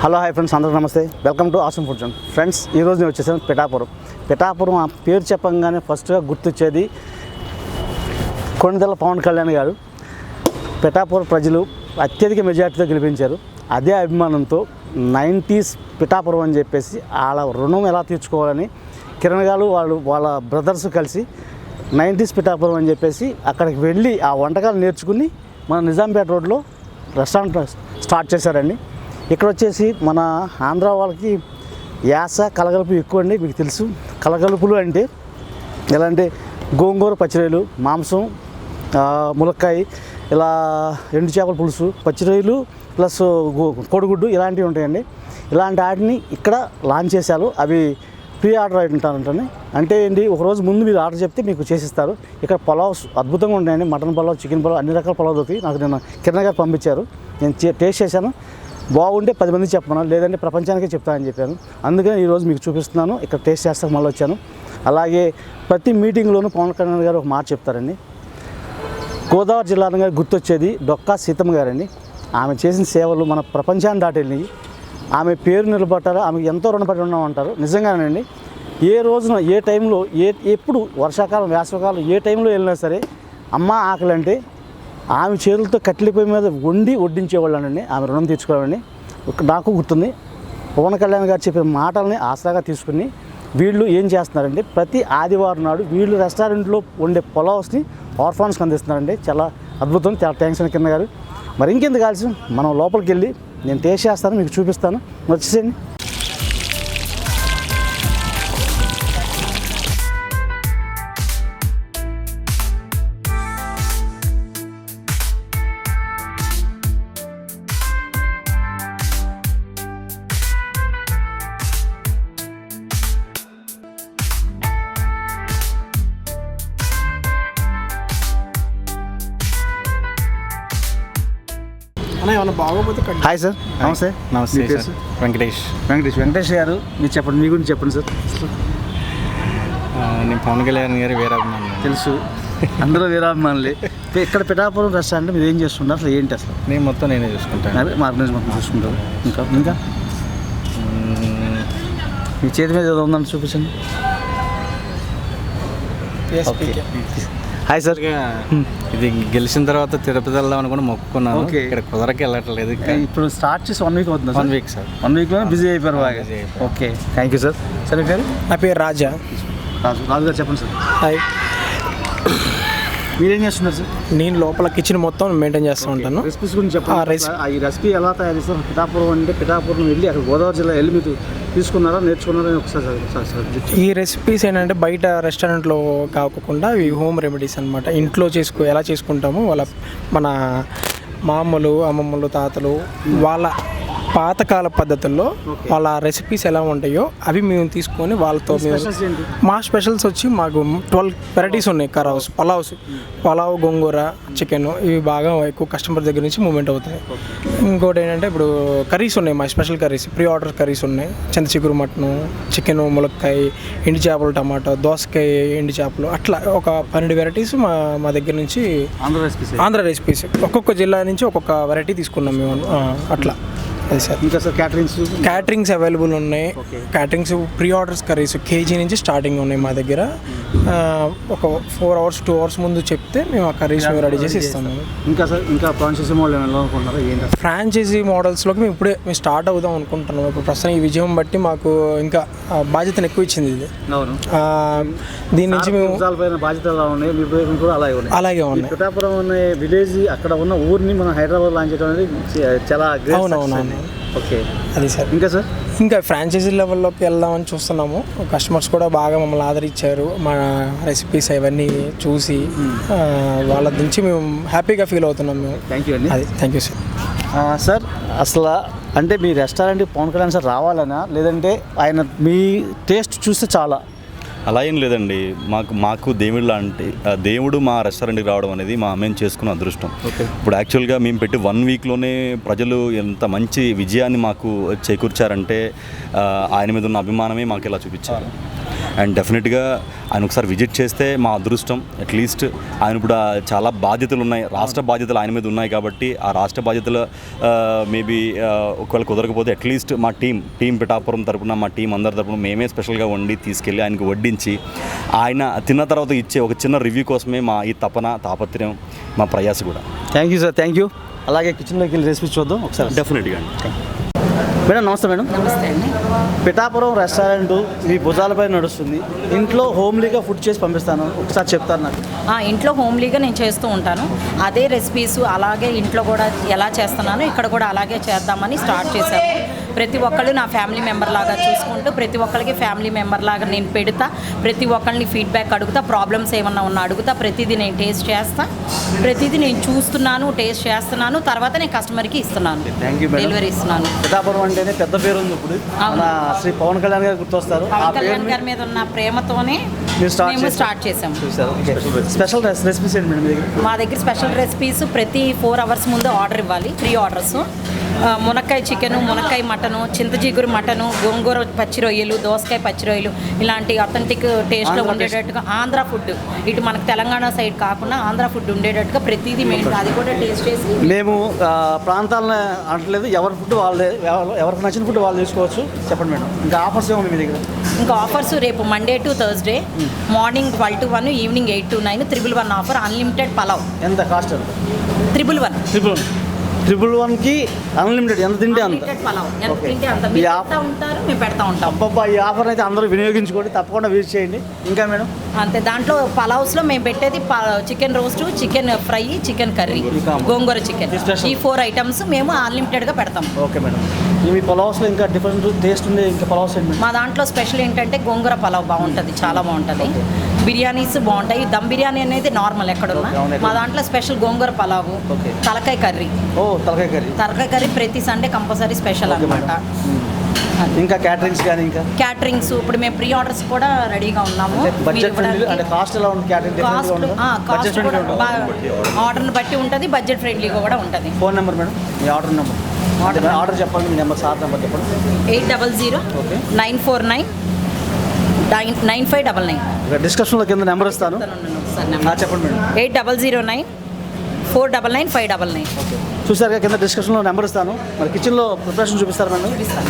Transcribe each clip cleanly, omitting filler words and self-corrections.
Hello hi friends, అందరూ నమస్తే. Welcome to awesome food zone. Friends, ఈరోజు నేను వచ్చేసాను పిఠాపురం. ఆ పేరు చెప్పంగానే ఫస్ట్గా గుర్తొచ్చేది కొణిదెల పవన్ కళ్యాణ్ గారు. పిఠాపురం ప్రజలు అత్యధిక మెజార్టీతో గెలిపించారు. అదే అభిమానంతో 90s పిఠాపురం అని చెప్పేసి వాళ్ళ రుణం ఎలా తీర్చుకోవాలని కిరణ్ గారు వాళ్ళ బ్రదర్స్ కలిసి 90s పిఠాపురం అని చెప్పేసి అక్కడికి వెళ్ళి ఆ వంటకాలు నేర్చుకుని మన నిజాంపేట రోడ్లో రెస్టారెంట్ స్టార్ట్ చేశారండి. ఇక్కడ వచ్చేసి మన ఆంధ్ర వాళ్ళకి యాస కలగలుపు ఎక్కువ అండి. మీకు తెలుసు కలగలుపులు అంటే ఎలా అంటే గోంగూర పచ్చిరొయ్యలు, మాంసం, ములక్కాయ, ఇలా ఎండు చేపల పులుసు, పచ్చిరొయ్యలు ప్లస్ కోడిగుడ్డు ఇలాంటివి ఉంటాయండి. ఇలాంటి వాటిని ఇక్కడ లాంచ్ చేశారు. అవి ప్రీ ఆర్డర్ ఉంటారంటండి. అంటే ఏంటి, ఒకరోజు ముందు మీరు ఆర్డర్ చెప్తే మీకు చేసిస్తారు. ఇక్కడ పలావ్స్ అద్భుతంగా ఉంటాయండి. మటన్ పలావ్, చికెన్ పలావ్, అన్ని రకాల పలావ్ దొరుకుతాయి. నాకు నేను కిరణ్ గారు పంపించారు. నేను టేస్ట్ చేశాను. బాగుంటే 10 మందికి చెప్పను, లేదంటే ప్రపంచానికే చెప్తానని చెప్పాను. అందుకని ఈరోజు మీకు చూపిస్తున్నాను. ఇక్కడ టేస్ట్ చేస్తాను మళ్ళీ వచ్చాను. అలాగే ప్రతి మీటింగ్లోనూ పవన్ కళ్యాణ్ గారు ఒక మాట చెప్తారండి. గోదావరి జిల్లా గారు గుర్తొచ్చేది డొక్కా సీతమ్మ గారండి. ఆమె చేసిన సేవలు మన ప్రపంచాన్ని దాటెళ్ళినాయి. ఆమె పేరు నిలబట్టారు. ఆమెకు ఎంతో రుణపడి ఉన్నామంటారు. నిజంగానండి. ఏ రోజున ఏ టైంలో ఎప్పుడు వర్షాకాలం, వేసవికాలం ఏ టైంలో వెళ్ళినా సరే అమ్మ ఆకలి అంటే ఆమె చేతులతో కట్టెలిపోయి మీద వడ్డించేవాళ్ళండి. ఆమె రుణం తీర్చుకోవాలని నాకు గుర్తుంది. పవన్ కళ్యాణ్ గారు చెప్పిన మాటల్ని ఆసరాగా తీసుకుని వీళ్ళు ఏం చేస్తున్నారంటే ప్రతి ఆదివారం నాడు వీళ్ళు రెస్టారెంట్లో వండే పులావ్స్ని ఆర్ఫాన్స్కి అందిస్తున్నారండి. చాలా అద్భుతం. చాలా థ్యాంక్స్ అండి కింద గారు. మరి ఇంకెందుకు ఆలస్యం, మనం లోపలికి వెళ్ళి నేను టేస్ట్ చేస్తాను, మీకు చూపిస్తాను. వచ్చేసేయండి. హాయ్ సార్, నమస్తే. నమస్తే సార్. వెంకటేష్ గారు, మీరు చెప్పండి, మీ గురించి చెప్పండి సార్. నేను పవన్ కళ్యాణ్ గారి వీరాభిమాని. తెలుసు, అందరూ వీరాభిమానులే. ఇక్కడ పిఠాపురం రెస్టారెంట్ మీరు ఏం చేస్తున్నారు, అసలు ఏంటి అసలు? నేను మొత్తం నేనే చూసుకుంటాను. అదే మార్గనైజ్ మొత్తం చూసుకుంటారు. ఇంకా మీ చేతి మీద ఏదో ఉందని చూపించండి. Hi sir. ఇది గెలిచిన తర్వాత తిరుపతి వెళ్దామని కూడా మొక్కుకున్నాను. ఇక్కడ కుదరకి వెళ్ళట్లేదు. ఇప్పుడు స్టార్ట్ చేసి 1 వీక్ అవుతుంది. 1 వీక్ సార్. 1 వీక్లో బిజీ అయిపోయారు బాగా. Okay, thank you sir. సరే పేరు? నా పేరు రాజు గారు చెప్పండి సార్. హాయ్. మీరేం చేస్తున్నారు సార్? నేను లోపల కిచెన్ మొత్తం మెయింటైన్ చేస్తూ ఉంటాను. రెసిపీస్ గురించి చెప్పండి. ఈ రెసిపీ ఎలా తయారు చేస్తారు? పిఠాపురం అంటే పిఠాపురం వెళ్ళి అక్కడ గోదావరి జిల్లా వెళ్ళి మీరు తీసుకున్నారా, నేర్చుకున్నారా అని ఒకసారి. ఈ రెసిపీస్ ఏంటంటే బయట రెస్టారెంట్లో కాకుండా ఇవి హోమ్ రెమెడీస్ అనమాట. ఇంట్లో ఎలా చేసుకుంటామో మన మామూలు అమ్మమ్మలు, తాతలు వాళ్ళ పాతకాల పద్ధతుల్లో వాళ్ళ రెసిపీస్ ఎలా ఉంటాయో అవి మేము తీసుకొని వాళ్ళతో మా స్పెషల్స్ వచ్చి మాకు 12 వెరైటీస్ ఉన్నాయి. కర్రీస్, పలావ్, గోంగూర, చికెన్, ఇవి బాగా ఎక్కువ కస్టమర్ దగ్గర నుంచి మూవ్మెంట్ అవుతాయి. ఇంకోటి ఏంటంటే ఇప్పుడు కర్రీస్ ఉన్నాయి, మా special curries, pre order curries ఉన్నాయి. చింతచిగురు మటను, చికెన్, ములక్కాయ, ఎండు చేపలు, టమాటో, దోసకాయ, ఎండు చేపలు, అట్లా ఒక 12 వెరైటీస్ మా దగ్గర నుంచి ఆంధ్ర రెసిపీస్. ఒక్కొక్క జిల్లా నుంచి ఒక్కొక్క వెరైటీ తీసుకున్నాం మేము. అట్లా అది సార్. ఇంకా సార్ క్యాటరింగ్స్ అవైలబుల్ ఉన్నాయి. Caterings pre orders curries KG నుంచి స్టార్టింగ్ ఉన్నాయి మా దగ్గర. ఒక 4 hours 2 hours ముందు చెప్తే మేము ఆ కర్రీస్ రెడీ చేసి ఇస్తాము. ఇంకా సార్, ఇంకా ఫ్రాంచైజీ మోడల్ వెళ్ళాలనుకుంటున్నారా? ఏంటి ఫ్రాంచైజీ మోడల్స్లోకి మేము స్టార్ట్ అవుదాం అనుకుంటున్నాం. ఇప్పుడు ప్రస్తుతం ఈ విజయం బట్టి మాకు ఇంకా బాధ్యతను ఎక్కువ ఇచ్చింది ఇది. దీని నుంచి మేము బాధ్యత అలాగే ఉన్నాయి. పిఠాపురం అనే విలేజ్, అక్కడ ఉన్న ఊరిని మనం హైదరాబాద్ లాంచ్ చేయడం అనేది చాలా అవునవును. ఓకే, అది సార్. ఇంకా ఫ్రాంచైజీ లెవెల్లోకి వెళ్దామని చూస్తున్నాము. కస్టమర్స్ కూడా బాగా మమ్మల్ని ఆదరించారు. మా రెసిపీస్ అవన్నీ చూసి వాళ్ళ నుంచి మేము హ్యాపీగా ఫీల్ అవుతున్నాం మేము. థ్యాంక్ యూ అండి. అది థ్యాంక్ యూ సార్. సార్, అసలు అంటే మీ రెస్టారెంట్కి పవన్ కళ్యాణ్ సార్ రావాలనా, లేదంటే ఆయన మీ టేస్ట్ చూస్తే చాలా? అలా ఏం లేదండి. మాకు దేవుడు లాంటి దేవుడు మా రెస్టారెంట్కి రావడం అనేది మేము చేసుకున్న అదృష్టం. ఇప్పుడు యాక్చువల్గా మేము పెట్టి 1 వీక్లోనే ప్రజలు ఎంత మంచి విజయాన్ని మాకు చేకూర్చారంటే ఆయన మీద ఉన్న అభిమానమే మాకు ఇలా చూపించారు. అండ్ డెఫినెట్గా ఆయన ఒకసారి విజిట్ చేస్తే మా అదృష్టం. అట్లీస్ట్ ఆయన ఇప్పుడు చాలా బాధ్యతలు ఉన్నాయి, రాష్ట్ర బాధ్యతలు ఆయన మీద ఉన్నాయి కాబట్టి ఆ రాష్ట్ర బాధ్యతలు మేబీ ఒకవేళ కుదరకపోతే అట్లీస్ట్ మా టీం పిఠాపురం తరపున మా టీం అందరి తరపున మేమే స్పెషల్గా వండి తీసుకెళ్ళి ఆయనకు వడ్డించి ఆయన తిన్న తర్వాత ఇచ్చే ఒక చిన్న రివ్యూ కోసమే మా ఈ తాపత్రయం, మా ప్రయాస కూడా. Thank you sir, thank you. అలాగే కిచెన్లోకి వెళ్ళి రెసిపీ చూద్దాం ఒకసారి. డెఫినెట్గా అండి. మేడం నమస్తే. మేడం నమస్తే అండి. పిఠాపురం రెస్టారెంట్ మీ భుజాలపై నడుస్తుంది. ఇంట్లో హోమ్లీగా ఫుడ్ చేసి పంపిస్తాను, ఒకసారి చెప్తాను నాకు. ఇంట్లో హోమ్లీగా నేను చేస్తూ ఉంటాను. అదే రెసిపీస్ అలాగే ఇంట్లో కూడా ఎలా చేస్తున్నానో ఇక్కడ కూడా అలాగే చేద్దామని స్టార్ట్ చేశాము. ప్రతి ఒక్కళ్ళు నా ఫ్యామిలీ మెంబర్ లాగా చూసుకుంటూ ప్రతి ఒక్కరికి ఫ్యామిలీ మెంబర్ లాగా నేను పెడతా. ప్రతి ఒక్కరిని ఫీడ్బ్యాక్ అడుగుతా, ప్రాబ్లమ్స్ ఏమన్నా ఉన్నా అడుగుతా. ప్రతిదీ నేను టేస్ట్ చేస్తా, ప్రతిదీ నేను చూస్తున్నాను, టేస్ట్ చేస్తున్నాను, తర్వాత నేను కస్టమర్కి ఇస్తున్నాను, డెలివరీ ఇస్తున్నాను. పిఠాపురం అంటేనే పెద్ద పేరు ఉంది. ఇప్పుడు మన శ్రీ పవన్ కళ్యాణ్ గారు గుర్తొస్తారు. పవన్ కళ్యాణ్ గారి మీద ఉన్న ప్రేమతోనే మేము స్టార్ట్ చేసాము. స్పెషల్ రెసిపీస్ ఏంటి మేడం మీ దగ్గర? మా దగ్గర స్పెషల్ రెసిపీస్ ప్రతి 4 hours ముందు ఆర్డర్ ఇవ్వాలి, 3 orders. మునక్కాయ చికెను, మునక్కాయ మటను, చింతచిగురు మటను, గోంగూర పచ్చి రొయ్యలు, దోసకాయ పచ్చి రొయ్యలు, ఇలాంటి అథెంటిక్ టేస్ట్లో ఉండేటట్టుగా ఆంధ్ర ఫుడ్, ఇటు మనకు తెలంగాణ సైడ్ కాకుండా ఆంధ్ర ఫుడ్ ఉండేటట్టుగా ప్రతిదీ మేము అది కూడా టేస్ట్ చేసి మేము ప్రాంతాలను అంటలేదు, ఎవరి ఫుడ్ వాళ్ళే, ఎవరికి నచ్చిన ఫుడ్ వాళ్ళు తీసుకోవచ్చు. చెప్పండి మేడం, ఇంకా ఆఫర్స్ ఏమో మీ దగ్గర? ఇంకా ఆఫర్స్ రేపు Monday to Thursday morning 12 to 1, evening 8 to 9 111 offer. Unlimited pulao. ఎంత కాస్ట్? 111. 111కి అన్లిమిటెడ్, ఎంత తింటే అంత. అన్లిమిటెడ్ పలావ్, ఎంత తింటే అంత. మీరు పెడతా ఉంటారు, మేము పెడతా ఉంటాం. అబ్బబ్బా, ఈ ఆఫర్ అయితే అందరూ వినియోగించుకోండి, తప్పకుండా విజిట్ చేయండి. ఇంకా మేడం? అంతే. దాంట్లో పలావ్స్లో మేము పెట్టేది chicken roast, chicken fry, chicken curry, గోంగూర చికెన్, ఈ 4 items మేము అన్లిమిటెడ్గా పెడతాం. Okay madam. మీ పలావ్స్లో ఇంకా డిఫరెంట్ టేస్ట్ ఉండే ఇంకా పలావ్స్ ఏంటి? మా దాంట్లో స్పెషల్ ఏంటంటే గోంగూర పలావ్ బాగుంటుంది, చాలా బాగుంటుంది. బిర్యానీస్ బాగుంటాయి. దమ్ బిర్యానీ అనేది నార్మల్ ఎక్కడున్నా. మా దాంట్లో స్పెషల్ గోంగూర పలావు, తలకాయ కర్రీ. తలకాయ కర్రీ ప్రతి సండే కంపల్సరీ స్పెషల్ అన్నమాట. ఇంకా క్యాటరింగ్స్ కానీ ఇంకా క్యాటరింగ్స్ ఇప్పుడు మేము ప్రీ ఆర్డర్స్ కూడా రెడీగా ఉన్నాము. బడ్జెట్ అంటే కాస్ట్ ఎలా ఉంటుంది? కాస్ట్ కూడా ఆర్డర్ని బట్టి ఉంటుంది, బడ్జెట్ ఫ్రెండ్లీగా కూడా ఉంటుంది. ఫోన్ నెంబర్ మేడం, మీ ఆర్డర్ నెంబర్. ఆర్డర్ చెప్పండి, మీ నెంబర్, సార్ నెంబర్ చెప్పండి. 800-949-9599. డిస్క్రిప్షన్లో కింద నెంబర్ ఇస్తాను, చెప్పండి మేడం. 8009-499-599. చూసారుగా, కింద డిస్క్రిప్షన్లో నెంబర్ ఇస్తాను. మరి కిచెన్లో ప్రిపరేషన్ చూపిస్తారు మేడం? కిచెన్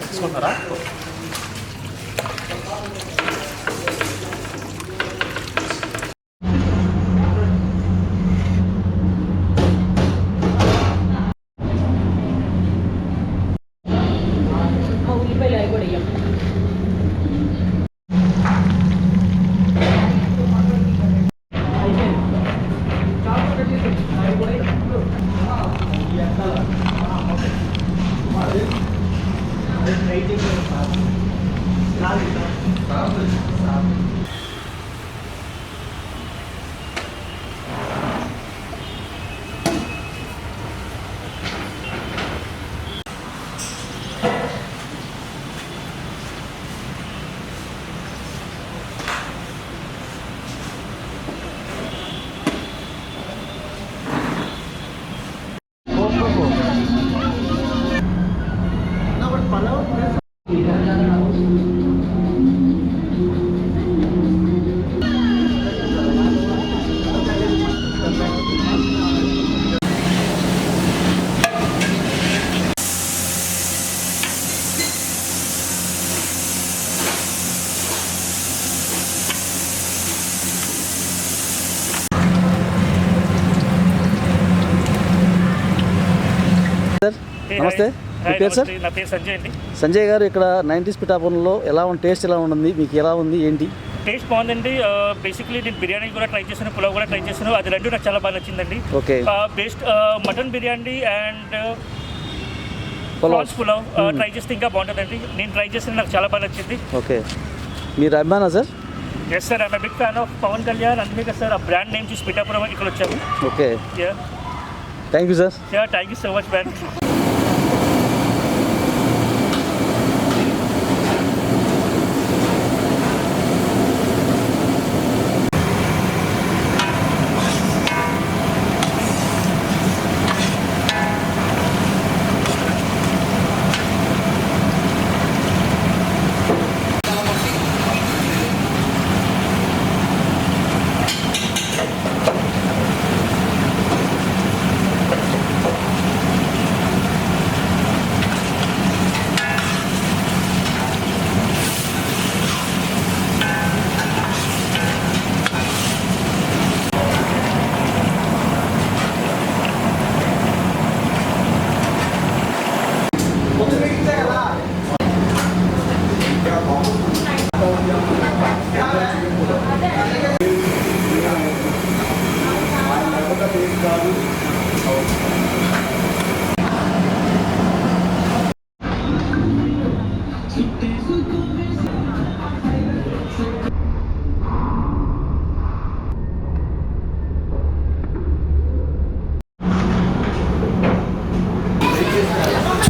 తీసుకుంటారా? నమస్తే, మీ పేరు సార్? నా పేరు సంజయ్ అండి. సంజయ్ గారు, ఇక్కడ 90s పిఠాపురంలో ఎలా ఉంది, టేస్ట్ ఎలా ఉంటుంది, మీకు ఎలా ఉంది, ఏంటి? టేస్ట్ బాగుందండి. బేసిక్లీ నేను బిర్యానీ కూడా ట్రై చేశాను, పులావ్ కూడా ట్రై చేశాను. అది రెండు నాకు చాలా బాగా నచ్చిందండి. Okay. Best mutton biryani and prawns pulao try చేస్తే ఇంకా బాగుంటుందండి. నేను ట్రై చేసిన నాకు చాలా బాగా నచ్చింది. ఓకే. మీరు అభిమానా sir? Yes sir, I'm big fan of Pawan Kalyan. అందుకే సార్ ఆ బ్రాండ్ నేమ్ చూసి పిఠాపురం ఇక్కడ వచ్చాము. Okay, thank you sir. Thank you so much man.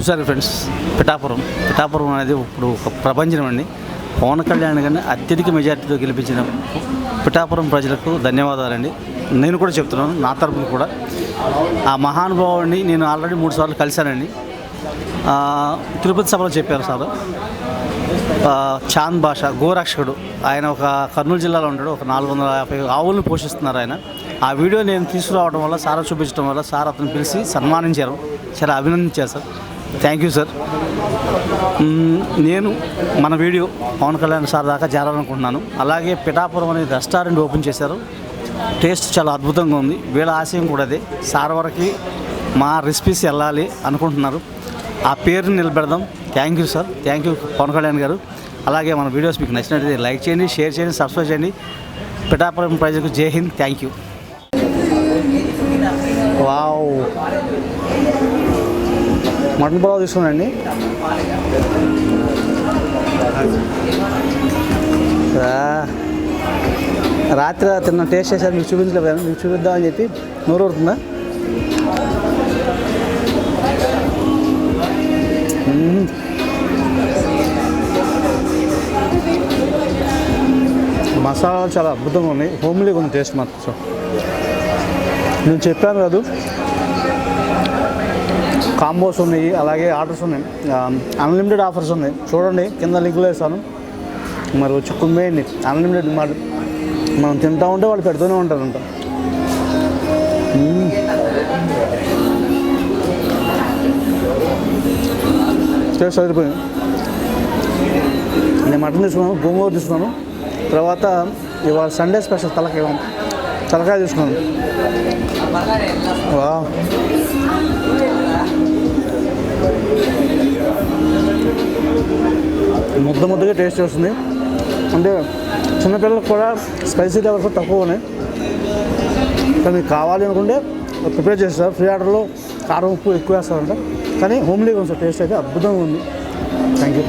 చూసారు ఫ్రెండ్స్, పిఠాపురం అనేది ఇప్పుడు ఒక ప్రపంచం అండి. పవన్ కళ్యాణ్ గారిని అత్యధిక మెజార్టీతో గెలిపించిన పిఠాపురం ప్రజలకు ధన్యవాదాలండి. నేను కూడా చెప్తున్నాను నా తరపున కూడా. ఆ మహానుభావుడిని నేను ఆల్రెడీ 3 సార్లు కలిశానండి. తిరుపతి సభలో చెప్పారు సార్. చాంద్ భాష గోరక్షకుడు ఆయన ఒక కర్నూలు జిల్లాలో ఉంటాడు. ఒక 450 ఆవులను పోషిస్తున్నారు ఆయన. ఆ వీడియో నేను తీసుకురావడం వల్ల, సార్ చూపించడం వల్ల సార్ అతను పిలిచి సన్మానించారు. చాలా అభినందించారు సార్. Thank you sir. నేను మన వీడియో పవన్ కళ్యాణ్ సార్ దాకా చేరాలనుకుంటున్నాను. అలాగే పిఠాపురం అనేది రెస్టారెంట్ ఓపెన్ చేశారు. టేస్ట్ చాలా అద్భుతంగా ఉంది. వీళ్ళ ఆశయం కూడా అదే, సార్ వరకు మా రెసిపీస్ వెళ్ళాలి అనుకుంటున్నారు. ఆ పేరుని నిలబెడదాం. Thank you sir. Thank you Pawan Kalyan garu. అలాగే మన వీడియోస్ మీకు నచ్చినట్లయితే లైక్ చేయండి, షేర్ చేయండి, సబ్స్క్రైబ్ చేయండి. పిఠాపురం ప్రజలకు Jai Hind. Thank you. Wow, mutton pulao తీసుకున్నాండి. రాత్రి తిన్న టేస్ట్ చేశారు, మీకు చూపించలేకపోయాను. మీకు చూపిద్దామని చెప్పి నోరు ఊరుతుందా? మసాలాలు చాలా అద్భుతంగా ఉన్నాయి. హోమ్లీగా ఉంది టేస్ట్ మాత్రం. నేను చెప్పాను కాదు, కాంబోస్ ఉన్నాయి, అలాగే ఆర్డర్స్ ఉన్నాయి, అన్లిమిటెడ్ ఆఫర్స్ ఉన్నాయి. చూడండి, కింద లింకులో వేస్తాను. మరి వచ్చి కుమ్మేయండి. అన్లిమిటెడ్ మనం తింటూ ఉంటే వాళ్ళు పెడుతూనే ఉంటారంట. టేస్ట్ సరిపోయింది. నేను మటన్ తీసుకున్నాను, గోంగూర తీసుకున్నాను. తర్వాత ఇవాళ సండే స్పెషల్ తలకాయ తీసుకున్నాను. వా, ముద్దగా టేస్ట్ వస్తుంది. అంటే చిన్నపిల్లలకు కూడా స్పైసీ లెవెల్స్ తక్కువ ఉన్నాయి. కానీ మీకు కావాలి అనుకుంటే ప్రిపేర్ చేస్తారు. ఫ్రీ ఆర్డర్లో కారం ఉప్పు ఎక్కువ వేస్తారంట. కానీ హోమ్లీగా ఉంది సార్. టేస్ట్ అయితే అద్భుతంగా ఉంది. Thank you.